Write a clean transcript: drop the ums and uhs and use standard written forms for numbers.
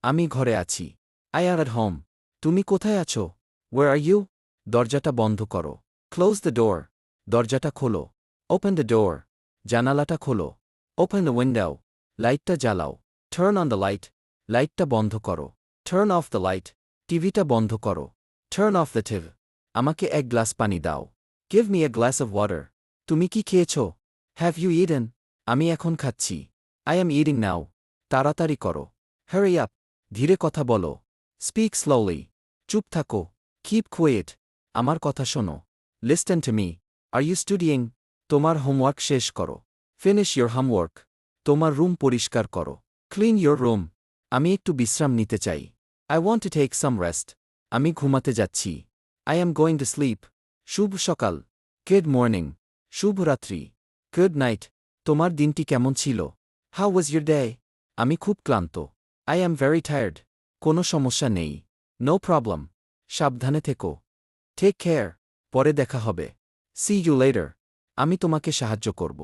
আমি ঘরে আছি। I am at home. তুমি কোথায় আছো? Where are you? দরজাটা বন্ধ করো। Close the door. দরজাটা খোলো। Open the door. জানালাটা খোলো। Open the window. লাইটটা জ্বালাও। Turn on the light. লাইটটা বন্ধ করো। Turn off the light. টিভিটা বন্ধ করো। Turn off the TV. আমাকে এক গ্লাস পানি দাও। Give me a glass of water. তুমি কি খেয়েছ? Have you eaten? আমি এখন খাচ্ছি। I am eating now. তাড়াতাড়ি করো। Hurry up. ধীরে কথা বলো। Speak slowly. চুপ থাকো। Keep quiet. আমার কথা শোনো। Listen to me. Are you studying? তোমার হোমওয়ার্ক শেষ করো। Finish your homework. তোমার রুম পরিষ্কার করো। Clean your room. আমি একটু বিশ্রাম নিতে চাই। I want to take some rest. আমি ঘুমাতে যাচ্ছি। I am going to sleep. শুভ সকাল। Good morning. শুভরাত্রি। Good night. তোমার দিনটি কেমন ছিল? How was your day? আমি খুব ক্লান্ত। I am very tired. কোনো সমস্যা নেই। No problem. সাবধানে থেকো। Take care. পরে দেখা হবে। See you later. আমি তোমাকে সাহায্য করব।